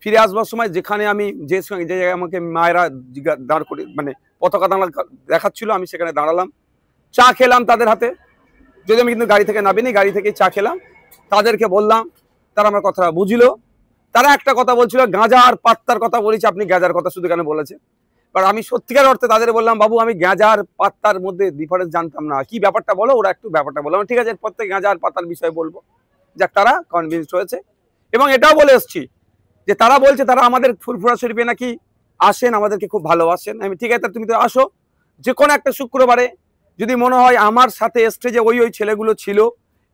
ফিরে আসবার সময় যেখানে আমি যে জায়গায় আমাকে মায়েরা দাঁড় করে মানে পতাকা দেখাচ্ছিল, আমি সেখানে দাঁড়ালাম, চা খেলাম তাদের হাতে। যদি আমি কিন্তু গাড়ি থেকে নামিনি, গাড়ি থেকে চা খেলাম, তাদেরকে বললাম, তারা আমার কথাটা বুঝলো। তারা একটা কথা বলছিল, গাঁজা আর পাত্তার কথা বলেছি, আপনি গাঁজার কথা শুধু কেন বলেছে। বাট আমি সত্যিকার অর্থে তাদের বললাম, বাবু আমি গাঁজা আর পাত্তার মধ্যে ডিফারেন্স জানতাম না, কি ব্যাপারটা বলো। ওরা একটু ব্যাপারটা বললাম, ঠিক আছে এরপর থেকে গাঁজা আর পাত্তার বিষয়ে বলবো। যাক, তারা কনভিন্সড হয়েছে। এবং এটাও বলে এসছি যে তারা বলছে তারা আমাদের ফুরফুরা শরীফে নাকি আসেন, আমাদেরকে খুব ভালোবাসেন। আমি ঠিক আছে, তুমি তো আসো যে কোনো একটা শুক্রবারে, যদি মনে হয় আমার সাথে স্টেজে ওই ছেলেগুলো ছিল,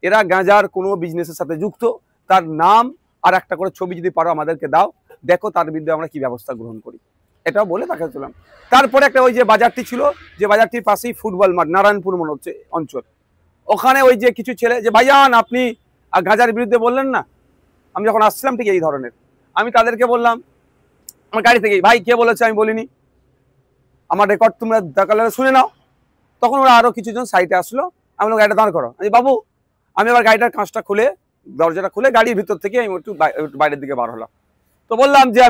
এরা গাঁজার কোনো বিজনেসের সাথে যুক্ত, তার নাম আর একটা করে ছবি যদি পারো আমাদেরকে দাও, দেখো তার বিরুদ্ধে আমরা কি ব্যবস্থা গ্রহণ করি। এটাও বলে তাকে তুললাম। তারপরে একটা ওই যে বাজারটি ছিল, যে বাজারটির পাশেই ফুটবল মাঠ, নারায়ণপুর মনে হচ্ছে অঞ্চল, ওখানে ওই যে কিছু ছেলে, যে ভাইজান আপনি গাঁজার বিরুদ্ধে বললেন না, আমি যখন আসছিলাম ঠিক এই ধরনের, আমি তাদেরকে বললাম আমার গাড়ি থেকে, ভাই কে বলেছে আমি বলিনি, আমার রেকর্ড তোমরা দেখালে শুনে নাও। তখন ওরা আরো কিছুজন সাইডে আসলো, আমি বললাম গাড়িটা দাঁড় করো। আমি বাবু, আমি আবার গাড়িটার কাঁচটা খুলে, দরজাটা খুলে গাড়ির ভিতর থেকে আমি একটু বাইরের দিকে বার হলাম। তো বললাম যে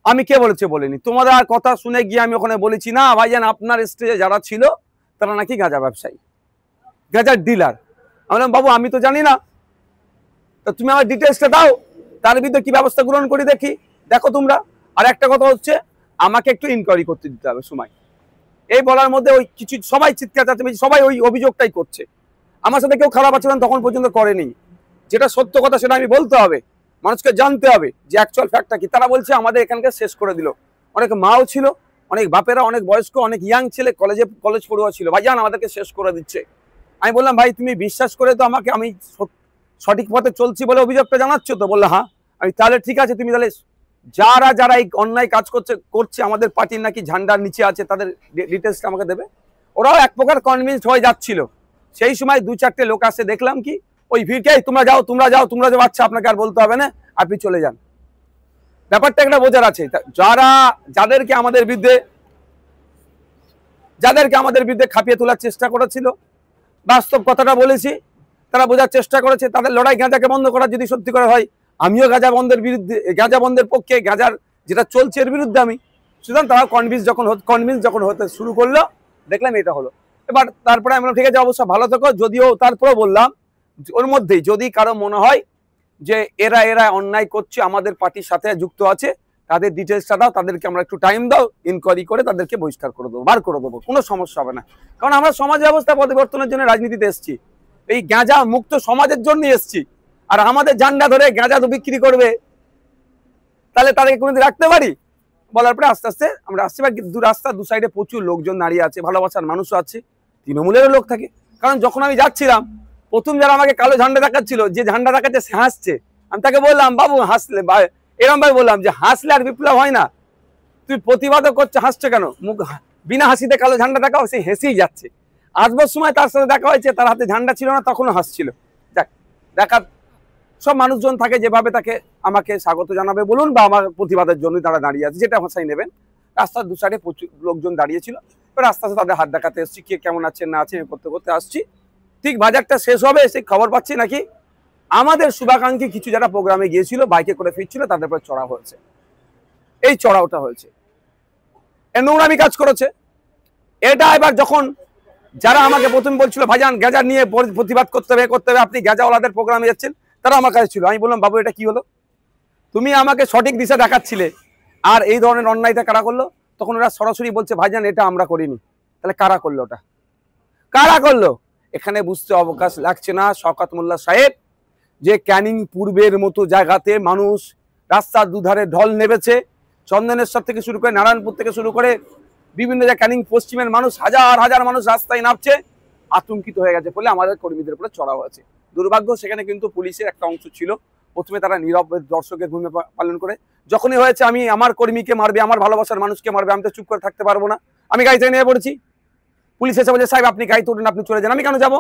আমি কে বলেছে বলিনি, তোমাদের আর কথা শুনে গিয়ে আমি ওখানে বলেছি না ভাইজান আপনার স্টেজে যারা ছিল তারা নাকি গাঁজা ব্যবসায়ী, গাঁজার ডিলার। আমি বললাম বাবু আমি তো জানি না, তো তুমি আমার ডিটেলসটা দাও, তার বিরুদ্ধে কি ব্যবস্থা গ্রহণ করি দেখি, দেখো তোমরা। আর একটা কথা হচ্ছে, আমাকে একটু ইনকোয়ারি করতে দিতে হবে সময়। এই বলার মধ্যে ওই কিছু সবাই চিৎকার চাচ্ছে, সবাই ওই অভিযোগটাই করছে। আমার সাথে কেউ খারাপ আচরণ তখন পর্যন্ত করেনি। যেটা সত্য কথা সেটা আমি বলতে হবে, মানুষকে জানতে হবে যে অ্যাকচুয়াল ফ্যাক্টটা কি। তারা বলছে আমাদের এখানকার শেষ করে দিল। অনেক মাও ছিল, অনেক বাপেরা, অনেক বয়স্ক, অনেক ইয়াং ছেলে, কলেজ পড়ুয়া ছিল, ভাইজান আমাদেরকে শেষ করে দিচ্ছে। আমি বললাম ভাই তুমি বিশ্বাস করে তো আমাকে, আমি সঠিক পথে চলছি বলে অভিযোগটা জানাচ্ছ তো? বললো হ্যাঁ। আমি তাহলে ঠিক আছে, তুমি তাহলে যারা এই অন্যায় কাজ করছে আমাদের পার্টির নাকি ঝান্ডার নিচে আছে, তাদের ডিটেলসটা আমাকে দেবে। ওরাও এক প্রকার কনভিন্সড হয়ে যাচ্ছিল। সেই সময় 2-4টে লোক আসে, দেখলাম কি ওই ভিড়কে, তোমরা যাও, আচ্ছা আপনাকে আর বলতে হবে না, আপনি চলে যান। ব্যাপারটা একটা বোঝার আছে, যাদেরকে আমাদের বিরুদ্ধে খাপিয়ে তোলার চেষ্টা করেছিল, বাস্তব কথাটা বলেছি, তারা বোঝার চেষ্টা করেছে। তাদের লড়াই গাঁজাকে বন্ধ করার যদি সত্যি করে হয়, আমিও গাঁজা বন্ধের পক্ষে, গাঁজার যেটা চলছে এর বিরুদ্ধে আমি। সুতরাং তারা কনভিন্স যখন হতে শুরু করলো, দেখলাম এটা হলো। এবার তারপরে আমি বললাম ঠিক আছে অবশ্য ভালো থেকো, যদিও তারপরে বললাম ওর মধ্যেই যদি কারো মনে হয় যে এরা অন্যায় করছে, আমাদের পার্টির সাথে যুক্ত আছে, তাদের ডিটেলসটা দাও, তাদেরকে আমরা একটু টাইম দাও, ইনকোয়ারি করে তাদেরকে বহিষ্কার করে দেবো, বার করে দেবো, কোনো সমস্যা হবে না। কারণ আমরা সমাজ ব্যবস্থা পরিবর্তনের জন্য রাজনীতিতে এসেছি, এই গাঁজা মুক্ত সমাজের জন্য এসেছি। আর আমাদের ঝান্ডা ধরে গাঁজা তো বিক্রি করবে, তাহলে তাদেরকে কোনোদিন রাখতে পারি? বলার পরে আস্তে আস্তে আমরা আসছি। রাস্তা দু সাইডে প্রচুর লোকজন দাঁড়িয়ে আছে, ভালোবাসার মানুষও আছে, তৃণমূলেরও লোক থাকে। কারণ যখন আমি যাচ্ছিলাম, প্রথম যারা আমাকে কালো ঝান্ডা দেখাচ্ছিল, যে ঝান্ডা দেখাচ্ছে সে হাসছে, আমি তাকে বললাম বাবু হাসলে, এরম ভাই বললাম যে হাসলে আর বিপ্লব হয় না, তুই প্রতিবাদও করছে, হাসছে কেন? মুখ বিনা হাসিতে কালো ঝান্ডা দেখাও, সে হেসেই যাচ্ছে। আসবার সময় তার সাথে দেখা হয়েছে, তার হাতে ঝান্ডা ছিল না, তখনও হাসছিল। যাক, দেখা সব মানুষজন থাকে যেভাবে তাকে আমাকে স্বাগত জানাবে বলুন, বা আমার প্রতিবাদের জন্য তারা দাঁড়িয়ে আছে, যেটা ভাষাই নেবেন। রাস্তার দু সাইডে প্রচুর লোকজন দাঁড়িয়েছিল। এবার আস্তে আস্তে তাদের হাত দেখাতে এসেছি, কে কেমন আছে না আছে করতে করতে আসছি। ঠিক বাজারটা শেষ হবে, সেই খবর পাচ্ছি নাকি আমাদের শুভাকাঙ্ক্ষী কিছু যারা প্রোগ্রামে গিয়েছিল, বাইকে করে ফিরছিল, তাদের উপর চড়াও হয়েছে। এই চড়াওটা হয়েছে, নোংরামি কাজ করেছে। এটা এবার যখন যারা আমাকে প্রথম বলছিল ভাইজান গাঁজা নিয়ে প্রতিবাদ করতে হবে, আপনি গাঁজাওয়ালাদের প্রোগ্রামে যাচ্ছেন, তারা আমার কাছে ছিল। আমি বললাম বাবু এটা কি হলো? তুমি আমাকে সঠিক দিশা দেখাচ্ছিলে, আর এই ধরনের অন্যায়টা কারা করলো? তখন ওরা সরাসরি বলছে ভাইজান এটা আমরা করিনি। তাহলে কারা করলো? ওটা কারা করলো? এখানে বুঝতে অবকাশ লাগছে না শওকত মোল্লা সাহেব, যে ক্যানিং পূর্বের মতো জায়গাতে মানুষ রাস্তার দুধারে ঢল নেমেছে, চন্দনেশ্বর থেকে শুরু করে নারায়ণপুর থেকে শুরু করে বিভিন্ন জায়গায় ক্যানিং পশ্চিমের মানুষ, হাজার হাজার মানুষ রাস্তায় নামছে, আতঙ্কিত হয়ে গেছে বলে আমাদের কর্মীদের উপরে চড়াও হয়েছে। দুর্ভাগ্য সেখানে কিন্তু পুলিশের একটা অংশ ছিল, প্রথমে তারা নীরব দর্শকের ভূমিকা পালন করে। যখনই হয়েছে আমি আমার কর্মীকে মারবে, আমার ভালোবাসার মানুষকে মারবে, আমি তো চুপ করে থাকতে পারবো না, আমি গাড়ি থেকে নিয়ে পড়েছি। পুলিশ এসে বলছে সাহেব আপনি গাড়িতে উঠেন, আপনি চলে যান। আমি কেন যাবো?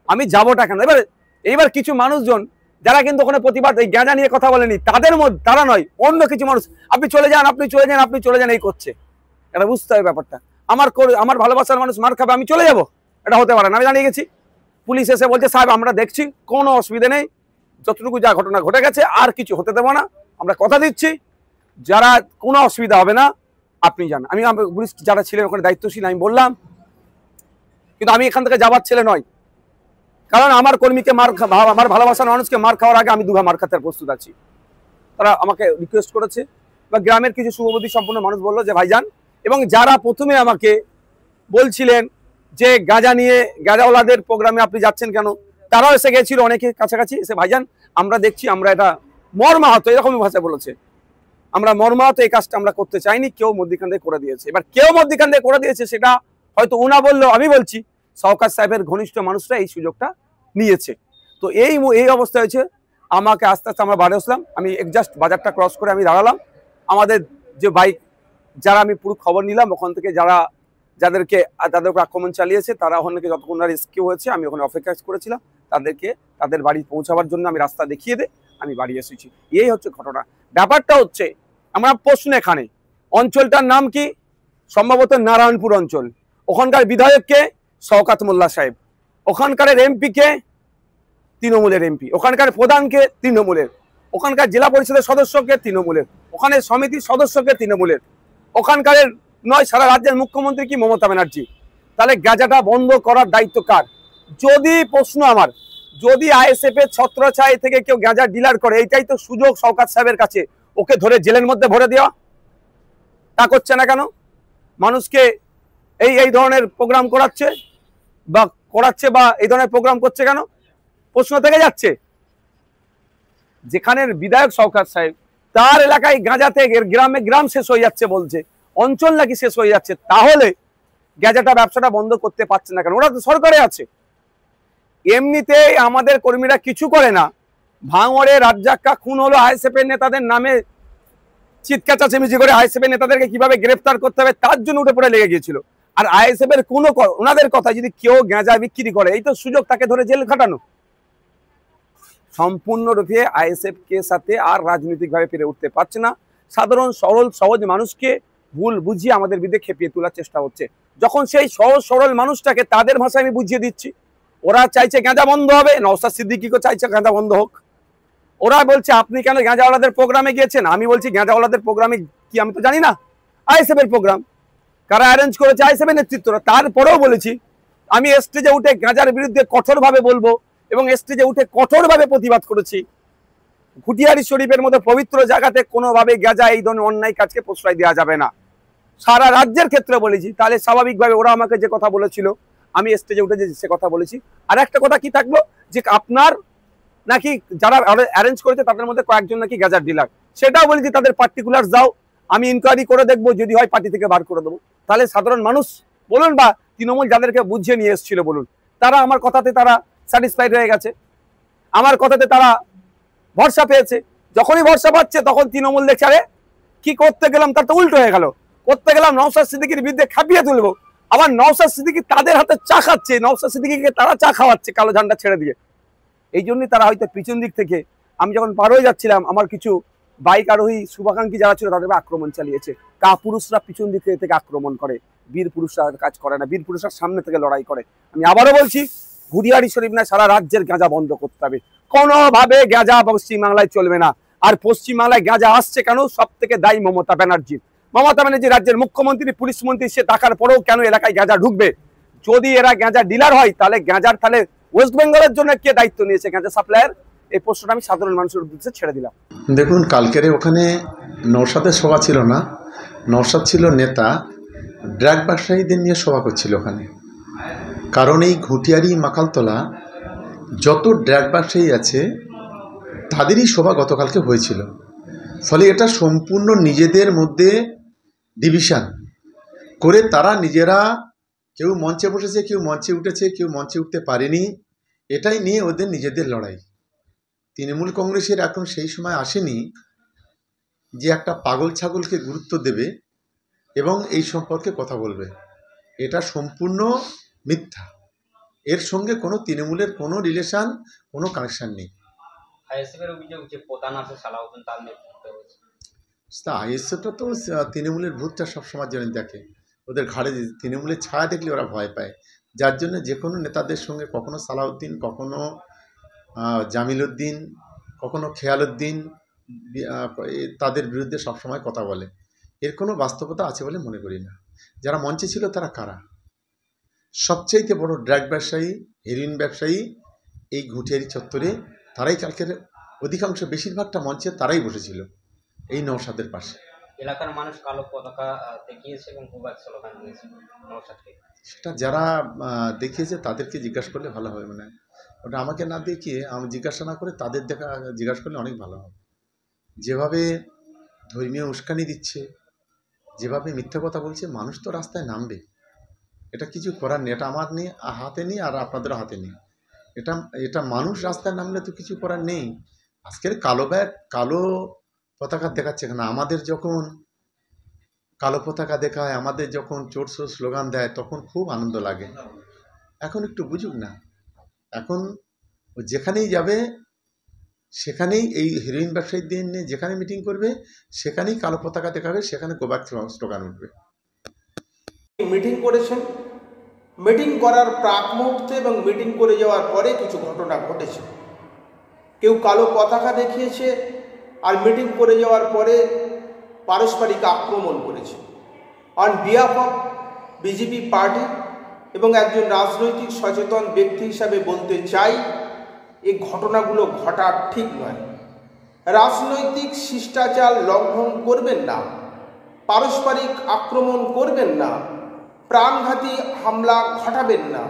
আমি যাবোটা কেন? এবার কিছু মানুষজন যারা কিন্তু ওখানে প্রতিবাদ এই গাঁজা নিয়ে কথা বলেনি, তাদের মধ্যে তারা নয়, অন্য কিছু মানুষ আপনি চলে যান, আপনি চলে যান, আপনি চলে যান এই করছে। এটা বুঝতে হবে ব্যাপারটা। আমার ভালোবাসার মানুষ মার খাবে, আমি চলে যাবো? এটা হতে পারে না। আমি জানিয়ে গেছি। পুলিশ এসে বলছে সাহেব আমরা দেখছি, কোনো অসুবিধা নেই, যতটুকু যা ঘটনা ঘটে গেছে আর কিছু হতে দেবো না, আমরা কথা দিচ্ছি, যারা কোনো অসুবিধা হবে না, আপনি যান। আমি পুলিশ যারা ছিলেন ওখানে দায়িত্বশীল, আমি বললাম, কিন্তু আমি এখান থেকে যাবার ছেলে নয়, কারণ আমার কর্মীকে আমার ভালোবাসার মানুষকে মার খাওয়ার আগে আমি দুঘা মার খাতে প্রস্তুত আছি। তারা আমাকে রিকোয়েস্ট করেছে, বা গ্রামের কিছু শুভবুদ্ধি সম্পন্ন মানুষ বললো যে ভাইজান, এবং যারা প্রথমে আমাকে বলছিলেন যে গাঁজা নিয়ে গাঁজাওয়ালাদের প্রোগ্রামে আপনি যাচ্ছেন কেন, তারাও এসে গেছিল অনেকে কাছাকাছি এসে, ভাইজান আমরা দেখছি, আমরা এটা মর্মাহত, এরকমই ভাষায় বলেছে, আমরা মর্মাহত, এই কাজটা আমরা করতে চাইনি, কেউ মধ্যখান থেকে করে দিয়েছে। এবার কেউ মধ্যখান থেকে করে দিয়েছে সেটা হয়তো উনা বললেও আমি বলছি শওকত সাহেবের ঘনিষ্ঠ মানুষরা এই সুযোগটা নিয়েছে। তো এই অবস্থা হয়েছে। আমাকে আস্তে আস্তে আমরা বাড়ি আসলাম, আমি জাস্ট বাজারটা ক্রস করে আমি দাঁড়ালাম। আমাদের যে বাইক যারা, আমি পুরো খবর নিলাম ওখান থেকে, যাদেরকে তাদের উপর আক্রমণ চালিয়েছে তারা ওখান থেকে যতক্ষণ না রেস্কিউ হয়েছে, আমি ওখানে অপেক্ষা করেছিলাম তাদেরকে তাদের বাড়ি পৌঁছাবার জন্য। আমি রাস্তা দেখিয়ে আমি বাড়ি এসেছি। এই হচ্ছে ঘটনা। ব্যাপারটা হচ্ছে, আমরা প্রশ্ন এখানে, অঞ্চলটার নাম কি? সম্ভবত নারায়ণপুর অঞ্চল। ওখানকার বিধায়ককে শওকত মোল্লা সাহেব, ওখানকার এমপি কে তৃণমূলের এমপি, ওখানকার প্রধানকে তৃণমূলের, ওখানকার জেলা পরিষদের সদস্যকে তৃণমূলের, ওখানে সমিতির সদস্যকে তৃণমূলের, ওখানকার নয় সারা রাজ্যের মুখ্যমন্ত্রী কি মমতা ব্যানার্জি। তাহলে গাঁজাটা বন্ধ করার দায়িত্ব কার? যদি প্রশ্ন আমার, যদি আইএসএফ এর ছত্রছায়া থেকে কেউ গাঁজা ডিলার করে, এইটাই তো সুযোগ শওকত সাহেবের কাছে, ওকে ধরে জেলের মধ্যে ভরে দেওয়া। তা করছে না কেন? মানুষকে এই ধরনের প্রোগ্রাম করাচ্ছে বা এই ধরনের প্রোগ্রাম করছে কেন? প্রশ্ন থেকে যাচ্ছে। যেখানের বিধায়ক শওকত সাহেব, তার এলাকায় গাঁজাতে গ্রাম শেষ হয়ে যাচ্ছে বলছে, অঞ্চল নাকি শেষ হয়ে যাচ্ছে, তাহলে গাঁজাটা ব্যবসাটা বন্ধ করতে পারছে না কেন? ওরা তো সরকারে আছে। এমনিতেই আমাদের কর্মীরা কিছু করে না। ভাঙড়ে রাজ্জাক্কা খুন হলো, আইএসএফ এর নেতাদের নামে চিৎকার চেঁচামেচি করে আইএসএফ এর নেতাদেরকে কিভাবে গ্রেফতার করতে হবে তার জন্য উঠে পড়ে লেগে গিয়েছিল। আর আইএসএফ এর কোনো, ওনাদের কথা, যদি কেউ গাঁজা বিক্রি করে, এই তো সুযোগ তাকে ধরে জেল খাটানো। সম্পূর্ণরূপে আইএসএফ কে সাথে আর রাজনৈতিকভাবে পেরে উঠতে পারছে না। সাধারণ সরল সহজ মানুষকে ভুল বুঝিয়ে আমাদের বিরুদ্ধে খেপিয়ে তোলার চেষ্টা হচ্ছে। যখন সেই সহজ সরল মানুষটাকে তাদের ভাষায় আমি বুঝিয়ে দিচ্ছি, ওরা চাইছে গাঁজা বন্ধ হবে, নওশাদ সিদ্দিকীকেও চাইছে গাঁজা বন্ধ হোক। ওরা বলছে আপনি কেন গাঁজাওয়ালাদের প্রোগ্রামে গিয়েছেন? আমি বলছি গাঁজাওয়ালাদের প্রোগ্রামে কি আমি তো জানি না। আইএসএফ এর প্রোগ্রাম, কারা অ্যারেঞ্জ করেছে? আইএসএফ এর নেতৃত্বরা। তারপরেও বলেছি আমি স্টেজে উঠে গাঁজার বিরুদ্ধে কঠোরভাবে বলবো, এবং স্টেজে উঠে কঠোরভাবে প্রতিবাদ করেছি। ঘুটিয়ারি শরীফের মতো পবিত্র জায়গাতে কোনোভাবে গাঁজা এই ধরনের অন্যায় কাজকে প্রশ্রয় দেওয়া যাবে না। সারা রাজ্যের ক্ষেত্রে বলেছি। তাহলে স্বাভাবিকভাবে ওরা আমাকে যে কথা বলেছিল, আমি স্টেজে উঠে যে সে কথা বলেছি। আর একটা কথা কি থাকলো, যে আপনার নাকি যারা অ্যারেঞ্জ করেছে তাদের মধ্যে কয়েকজন নাকি গাঁজার ডিলার, সেটাও বলেছি তাদের পার্টিকুলার যাও, আমি ইনকোয়ারি করে দেখবো, যদি হয় পার্টি থেকে বার করে দেবো। তাহলে সাধারণ মানুষ বলুন বা তৃণমূল যাদেরকে বুঝিয়ে নিয়ে এসেছিল বলুন, তারা আমার কথাতে তারা স্যাটিসফাইড হয়ে গেছে, আমার কথাতে তারা ভরসা পেয়েছে। যখনই ভরসা পাচ্ছে তখন তৃণমূল দেখছে আরে কি করতে গেলাম তার তো উল্টো হয়ে গেল, করতে গেলাম নওশাদ সিদ্দিকীর বিরুদ্ধে খাপিয়ে তুলবো, আবার নওশাদ সিদ্দিকী তাদের হাতে চা খাচ্ছে, নওশাদ সিদ্দিকীকে তারা চা খাওয়াচ্ছে কালো ঝান্ডা ছেড়ে দিয়ে। এই জন্যই তারা হয়তো পিছন দিক থেকে, আমি যখন পার হয়ে যাচ্ছিলাম, আমার কিছু বাইক আরোহী শুভাকাঙ্ক্ষী যারা ছিল তাদের আক্রমণ চালিয়েছে। কাপুরুষরা পিছন দিক থেকে আক্রমণ করে, বীর পুরুষরা কাজ করে না, বীর পুরুষরা সামনে থেকে লড়াই করে। আমি আবারও বলছি, ঘুরিয়ারি শরীফ না, সারা রাজ্যের গাঁজা বন্ধ করতে হবে। কোনোভাবে গাঁজা পশ্চিমবাংলায় চলবে না। আর পশ্চিমবাংলায় গাঁজা আসছে কেন? সব থেকে দায়ী মমতা ব্যানার্জি। মমতা ব্যানার্জি রাজ্যের মুখ্যমন্ত্রী, পুলিশ মন্ত্রী, সে থাকার পরেও কেন এলাকায় গাঁজা ঢুকবে? যদি এরা গাঁজা ডিলার হয় তাহলে গাঁজার, তাহলে ওয়েস্ট বেঙ্গলের জন্য কে দায়িত্ব নিয়েছে গাঁজা সাপ্লাইয়ের? এই প্রশ্নটা আমি সাধারণ মানুষের উদ্দেশ্যে ছেড়ে দিলাম। দেখুন, কালকের ওখানে নওশাদের সভা ছিল না, নওশাদ ছিল নেতা, ড্রাগ ব্যবসায়ীদের নিয়ে সভা করছিল ওখানে। কারণ এই ঘুটিয়ারি মাকালতলা যত ড্রাগ ব্যবসায়ী আছে তাদেরই সভা গতকালকে হয়েছিল। ফলে এটা সম্পূর্ণ নিজেদের মধ্যে ডিভিশন করে তারা নিজেরা, কেউ মঞ্চে বসেছে, কেউ মঞ্চে উঠেছে, কেউ মঞ্চে উঠতে পারেনি, এটাই নিয়ে ওদের নিজেদের লড়াই। তৃণমূল কংগ্রেসের এখন সেই সময় আসেনি যে একটা পাগল ছাগলকে গুরুত্ব দেবে এবং এই সম্পর্কে কথা বলবে। এটা সম্পূর্ণ মিথ্যা। এর সঙ্গে কোনো তৃণমূলের কোনো রিলেশন, কোনো কানেকশন নেই। আইএসএফের অভিযোগ যে প্রধান আছে সালাউদ্দিন, তার নেতৃত্বে হয়েছে। আইএসএফটা তো তৃণমূলের ভূতটা সবসময় জন্য দেখে, ওদের ঘাড়ে তৃণমূলের ছায়া দেখলে ওরা ভয় পায়। যার জন্য যে কোনো নেতাদের সঙ্গে কখনো সালাউদ্দিন, কখনো জামিল উদ্দিন, কখনো খেয়াল উদ্দিন, তাদের বিরুদ্ধে সবসময় কথা বলে, এর কোনো বাস্তবতা আছে বলে মনে করি না। যারা মঞ্চে ছিল তারা কারা? সবচাইতে বড় ড্রাগ ব্যবসায়ী, হেরোইন ব্যবসায়ী এই ঘুটিয়ারি চত্বরে, তারাই কালকের অধিকাংশ বেশিরভাগটা মঞ্চে তারাই বসেছিল এই নওশাদের পাশে। এলাকার মানুষ কালো পতাকা দেখিয়েছে এবং গোবাক স্লোগান দিয়েছে নওশাদকে। সেটা যারা দেখিয়েছে তাদেরকে জিজ্ঞাসা করলে ভালো হবে। মানে ওটা আমাকে না দেখিয়ে আমি জিজ্ঞাসা না করে তাদের জিজ্ঞাসা করলে অনেক ভালো হবে। যেভাবে ধর্মীয় উস্কানি দিচ্ছে, যেভাবে মিথ্যা কথা বলছে, মানুষ তো রাস্তায় নামবে, এটা কিছু করার নেই। এটা আমার নেই, হাতে নেই, আর আপনাদের হাতে নেই। এটা মানুষ রাস্তায় নামলে তো কিছু করার নেই। আজকের কালো পতাকা দেখাচ্ছে কেন? আমাদের যখন কালো পতাকা দেখায়, আমাদের যখন চোর চোর স্লোগান দেয়, তখন খুব আনন্দ লাগে। এখন একটু বুঝুক না। এখন যেখানেই যাবে সেখানেই এই হিরোইন ব্যবসায়ীদের নিয়ে যেখানে মিটিং করবে সেখানেই কালো পতাকা দেখাবে, সেখানে গোব্যাক স্লোগান উঠবে। মিটিং করেছেন, মিটিং করার প্রাক মুহূর্তে এবং মিটিং করে যাওয়ার পরে কিছু ঘটনা ঘটেছে। কেউ কালো পতাকা দেখিয়েছে, আর মিটিং করে যাওয়ার পরে পারস্পরিক আক্রমণ করেছে। On behalf of BJP party এবং একজন রাজনৈতিক সচেতন ব্যক্তি হিসাবে বলতে চাই, এই ঘটনাগুলো ঘটা ঠিক নয়। রাজনৈতিক শিষ্টাচার লঙ্ঘন করবেন না, পারস্পরিক আক্রমণ করবেন না, প্রাণঘাতী হামলা ঘটাবেন না।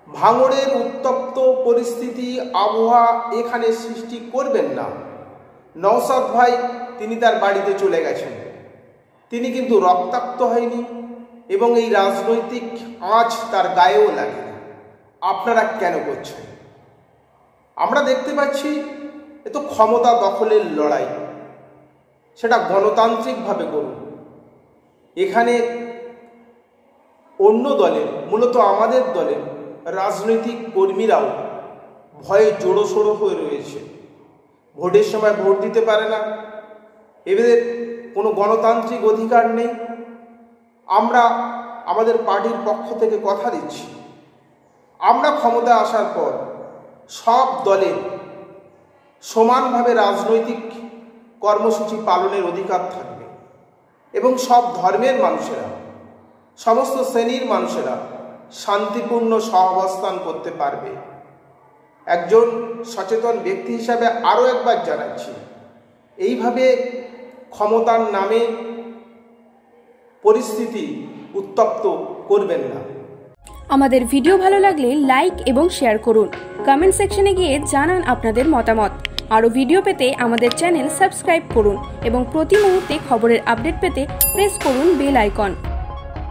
ভাঙড়ের উত্তপ্ত পরিস্থিতি, আবহাওয়া এখানে সৃষ্টি করবেন না। নওশাদ ভাই তিনি তার বাড়িতে চলে গেছেন, তিনি কিন্তু রক্তাক্ত হয়নি এবং এই রাজনৈতিক আঁচ তার গায়েও লাগে। আপনারা কেন করছেন? আমরা দেখতে পাচ্ছি এ তো ক্ষমতা দখলের লড়াই, সেটা গণতান্ত্রিকভাবে করুন। এখানে অন্য দলের, মূলত আমাদের দলের রাজনৈতিক কর্মীরাও ভয়ে জোড়োসড়ো হয়ে রয়েছে। ভোটের সময় ভোট দিতে পারে না, এদের কোনো গণতান্ত্রিক অধিকার নেই। আমরা আমাদের পার্টির পক্ষ থেকে কথা দিচ্ছি, আমরা ক্ষমতায় আসার পর সব দলের সমানভাবে রাজনৈতিক কর্মসূচি পালনের অধিকার থাকবে এবং সব ধর্মের মানুষেরা, সমস্ত শ্রেণীর মানুষেরা শান্তিপূর্ণ সহাবস্থান করতে পারবে। একজন সচেতন ব্যক্তি হিসাবে আরও একবার জানাচ্ছি, এইভাবে ক্ষমতার নামে পরিস্থিতি উত্তপ্ত করবেন না। আমাদের ভিডিও ভালো লাগলে লাইক এবং শেয়ার করুন। কমেন্ট সেকশনে গিয়ে জানান আপনাদের মতামত। আরও ভিডিও পেতে আমাদের চ্যানেল সাবস্ক্রাইব করুন এবং প্রতি মুহূর্তে খবরের আপডেট পেতে প্রেস করুন বেল আইকন।